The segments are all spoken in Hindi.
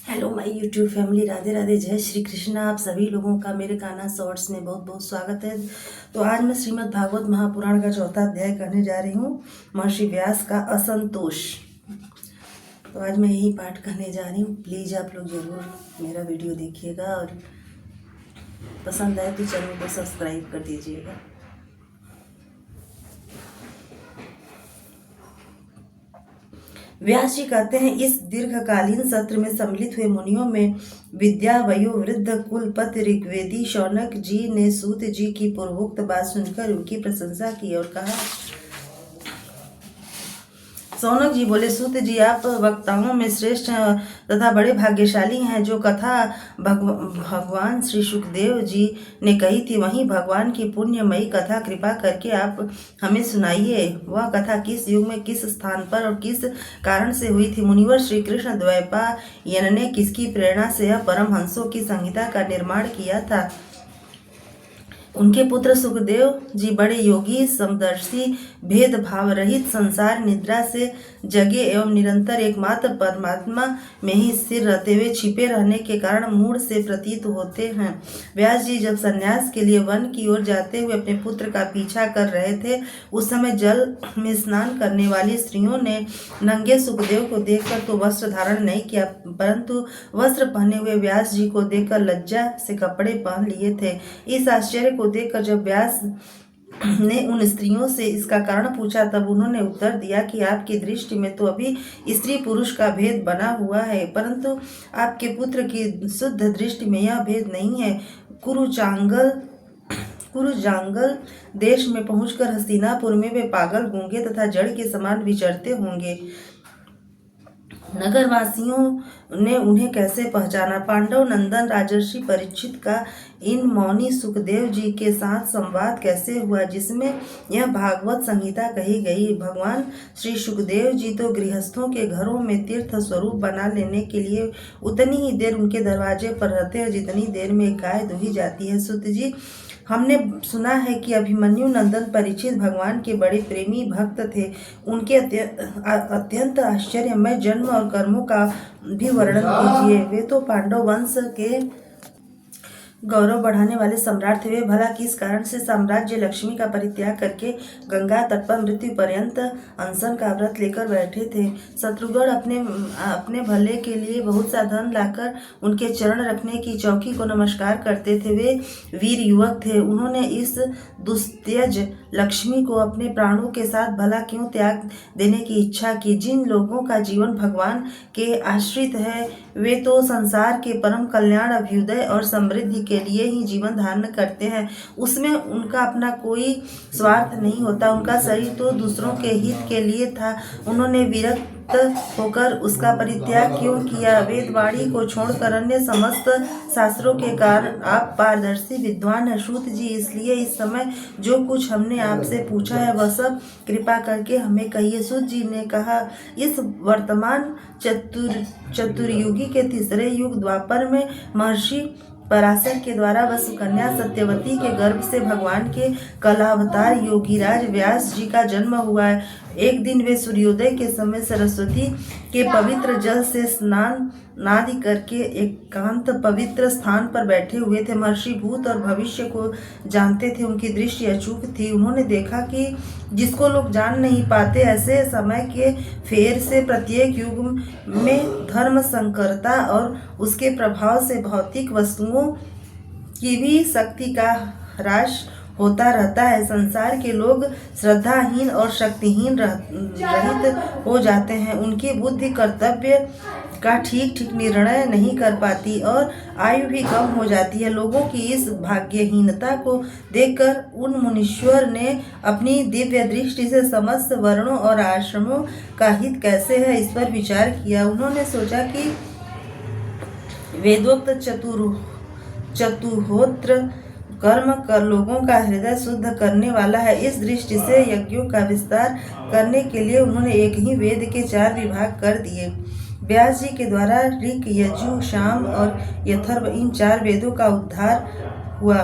Hello my YouTube family, Radhe Radhe, जय श्री कृष्ण। आप सभी लोगों का मेरे कान्हा शॉर्ट्स में बहुत बहुत स्वागत है। तो आज मैं श्रीमद् भागवत महापुराण का चौथा अध्याय करने जा रही हूँ, महर्षि व्यास का असंतोष। तो आज मैं यही पाठ करने जा रही हूँ। प्लीज़ आप लोग ज़रूर मेरा वीडियो देखिएगा और पसंद आए तो चैनल को सब्सक्राइब कर दीजिएगा। व्यास जी कहते हैं, इस दीर्घकालीन सत्र में सम्मिलित हुए मुनियों में विद्या वयोवृद्ध कुलपति ऋग्वेदी शौनक जी ने सूत जी की पूर्वोक्त बात सुनकर उनकी प्रशंसा की और कहा। शौनक जी बोले, सूत जी, आप वक्ताओं में श्रेष्ठ तथा बड़े भाग्यशाली हैं। जो कथा भगवान श्री सुखदेव जी ने कही थी, वहीं भगवान की पुण्यमयी कथा कृपा करके आप हमें सुनाइए। वह कथा किस युग में, किस स्थान पर और किस कारण से हुई थी? मुनिवर श्री कृष्ण द्वैपायन ने किसकी प्रेरणा से यह परमहंसों की संहिता का निर्माण किया था? उनके पुत्र सुखदेव जी बड़े योगी, समदर्शी, भेदभाव रहित, संसार निद्रा से जगे एवं निरंतर एकमात्र परमात्मा में ही स्थिर रहते हुए छिपे रहने के कारण मूढ़ से प्रतीत होते हैं। व्यास जी जब संन्यास के लिए वन की ओर जाते हुए अपने पुत्र का पीछा कर रहे थे, उस समय जल में स्नान करने वाली स्त्रियों ने नंगे सुखदेव को देखकर तो वस्त्र धारण नहीं किया, परंतु वस्त्र पहने हुए व्यास जी को देखकर लज्जा से कपड़े पहन लिए थे। इस आश्चर्य को देखकर जब व्यास ने उन स्त्रियों से इसका कारण पूछा, तब उन्होंने उत्तर दिया कि आपकी दृष्टि में तो अभी स्त्री पुरुष का भेद बना हुआ है, परंतु आपके पुत्र की शुद्ध दृष्टि में यह भेद नहीं है। कुरुजांगल देश में पहुंचकर हस्तिनापुर में वे पागल गूंगे तथा जड़ के समान विचरते होंगे। नगरवासियों ने उन्हें कैसे पहचाना? पांडव नंदन राजर्षि परीक्षित का इन मौनी सुखदेव जी के साथ संवाद कैसे हुआ, जिसमें यह भागवत संहिता कही गई? भगवान श्री सुखदेव जी तो गृहस्थों के घरों में तीर्थ स्वरूप बना लेने के लिए उतनी ही देर उनके दरवाजे पर रहते हैं जितनी देर में गाय दुही जाती है। सुत जी, हमने सुना है कि अभिमन्यु नंदन परीक्षित भगवान के बड़े प्रेमी भक्त थे। उनके अत्यंत आश्चर्यमय जन्म और कर्मों का भी वर्णन कीजिए। वे तो पांडव वंश के गौरव बढ़ाने वाले सम्राट थे। वे भला किस कारण से साम्राज्य लक्ष्मी का परित्याग करके गंगा तट पर मृत्यु पर्यंत अनशन का व्रत लेकर बैठे थे? शत्रुगण अपने भले के लिए बहुत सा धन लाकर उनके चरण रखने की चौकी को नमस्कार करते थे। वे वीर युवक थे। उन्होंने इस दुस्त्यज लक्ष्मी को अपने प्राणों के साथ भला क्यों त्याग देने की इच्छा की? जिन लोगों का जीवन भगवान के आश्रित है, वे तो संसार के परम कल्याण, अभ्युदय और समृद्धि के लिए ही जीवन धारण करते हैं। उसमें उनका अपना कोई स्वार्थ नहीं होता। उनका शरीर तो दूसरों के हित के लिए था। उन्होंने विरक्त होकर उसका परित्याग क्यों किया? वेदवाणी को छोड़कर अन्य समस्त शास्त्रों के कारण आप पारदर्शी विद्वान हैं। सूत जी, इसलिए इस समय जो कुछ हमने आपसे पूछा है वह सब कृपा करके हमें कहिए। सूत जी ने कहा, इस वर्तमान चतुर्युगी के तीसरे युग द्वापर में महर्षि पराशर के द्वारा वह सुकन्या सत्यवती के गर्भ से भगवान के कलावतार योगीराज व्यास जी का जन्म हुआ है। एक दिन वे सूर्योदय के समय सरस्वती के पवित्र जल से स्नान आदि करके एकांत पवित्र स्थान पर बैठे हुए थे। महर्षि भूत और भविष्य को जानते थे। उनकी दृष्टि अचूक थी। उन्होंने देखा कि जिसको लोग जान नहीं पाते, ऐसे समय के फेर से प्रत्येक युग में धर्म संकरता और उसके प्रभाव से भौतिक वस्तुओं की भी शक्ति का ह्रास होता रहता है। संसार के लोग श्रद्धाहीन और शक्तिहीन रहित हो जाते हैं। उनकी बुद्धि कर्तव्य का ठीक निर्णय नहीं कर पाती और आयु भी कम हो जाती है। लोगों की इस भाग्यहीनता को देखकर उन मुनीश्वर ने अपनी दिव्य दृष्टि से समस्त वर्णों और आश्रमों का हित कैसे है, इस पर विचार किया। उन्होंने सोचा कि वेदोक्त चतुहोत्र कर्म कर लोगों का हृदय शुद्ध करने वाला है। इस दृष्टि से यज्ञों का विस्तार करने के लिए उन्होंने एक ही वेद के 4 विभाग कर दिए। व्यास जी के द्वारा ऋक, यजु, साम और अथर्व, इन 4 वेदों का उद्धार हुआ।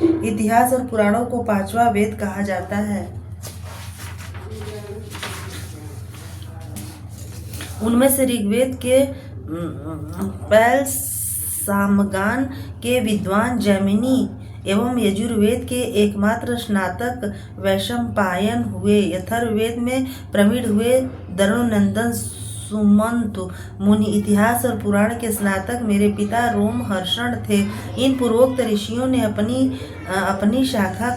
इतिहास और पुराणों को 5वां वेद कहा जाता है। उनमें से ऋग्वेद के पैल-सामगान के विद्वान जैमिनी एवं यजुर्वेद के एकमात्र स्नातक वैशंपायन हुए। अथर्ववेद में प्रवीण हुए दरुनंदन सुमंतु मुनि इतिहास और पुराण के स्नातक मेरे पिता रोमहर्षण थे। इन पूर्वोक्त ऋषियों ने अपनी शाखा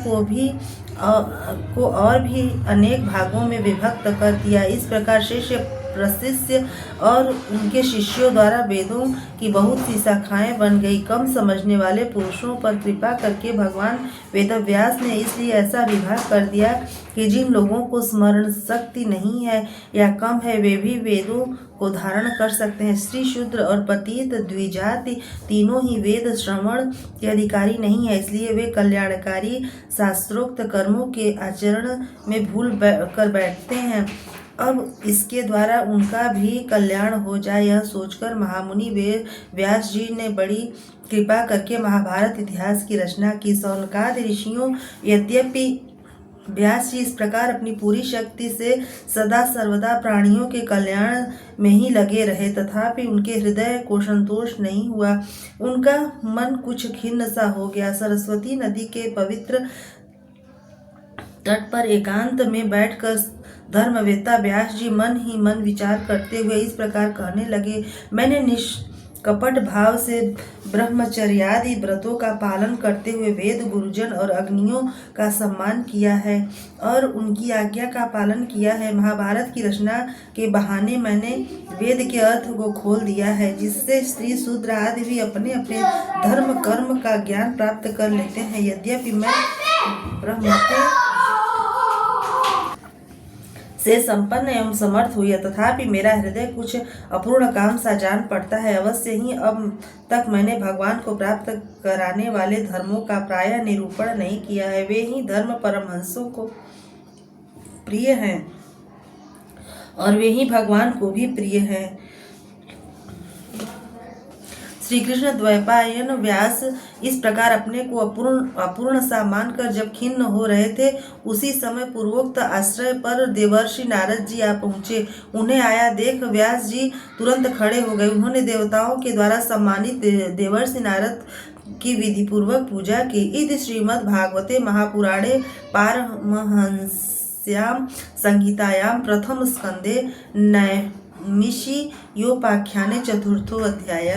को और भी अनेक भागों में विभक्त कर दिया। इस प्रकार शिष्य प्रशिष्य और उनके शिष्यों द्वारा वेदों की बहुत सी शाखाएं बन गई। कम समझने वाले पुरुषों पर कृपा करके भगवान वेदव्यास ने इसलिए ऐसा विभाग कर दिया कि जिन लोगों को स्मरण शक्ति नहीं है या कम है, वे भी वेदों को धारण कर सकते हैं। स्त्री, शूद्र और पतित द्विजाति तीनों ही वेद श्रवण के अधिकारी नहीं है, इसलिए वे कल्याणकारी शास्त्रोक्त कर्मों के आचरण में भूल कर बैठते हैं। अब इसके द्वारा उनका भी कल्याण हो जाए, यह सोचकर महामुनि व्यास जी ने बड़ी कृपा करके महाभारत इतिहास की रचना की। शौनकादि ऋषियों यद्यपि व्यास जी इस प्रकार अपनी पूरी शक्ति से सदा सर्वदा प्राणियों के कल्याण में ही लगे रहे, तथापि उनके हृदय को संतोष नहीं हुआ। उनका मन कुछ खिन्न सा हो गया। सरस्वती नदी के पवित्र तट पर एकांत में बैठकर धर्मवेत्ता व्यास जी मन ही मन विचार करते हुए इस प्रकार कहने लगे। मैंने निष्कपट भाव से ब्रह्मचर्यादि व्रतों का पालन करते हुए वेद, गुरुजन और अग्नियों का सम्मान किया है और उनकी आज्ञा का पालन किया है। महाभारत की रचना के बहाने मैंने वेद के अर्थ को खोल दिया है, जिससे स्त्री, शूद्र आदि भी अपने अपने धर्म कर्म का ज्ञान प्राप्त कर लेते हैं। यद्यपि मैं ब्रह्मत्व से संपन्न एवं समर्थ हुई, तथापि मेरा हृदय कुछ अपूर्ण काम सा जान पड़ता है। अवश्य ही अब तक मैंने भगवान को प्राप्त कराने वाले धर्मों का प्रायः निरूपण नहीं किया है। वे ही धर्म परमहंसों को प्रिय हैं और वे ही भगवान को भी प्रिय हैं। श्री कृष्ण द्वैपायन व्यास इस प्रकार अपने को अपूर्ण सा मानकर जब खिन्न हो रहे थे, उसी समय पूर्वोक्त आश्रय पर देवर्षि नारद जी आ पहुँचे। उन्हें आया देख व्यास जी तुरंत खड़े हो गए। उन्होंने देवताओं के द्वारा सम्मानित देवर्षि नारद की विधि पूर्वक पूजा की। इति श्रीमद् भागवते महापुराणे पारमहंस्यां संहितायां प्रथम स्कंदे नैमिषीयोपाख्याने चतुर्थो अध्याय।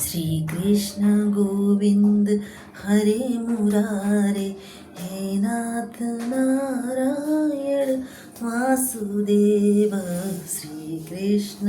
श्री कृष्ण गोविंद हरे मुरारे, हे नाथ नारायण वासुदेव। श्री कृष्ण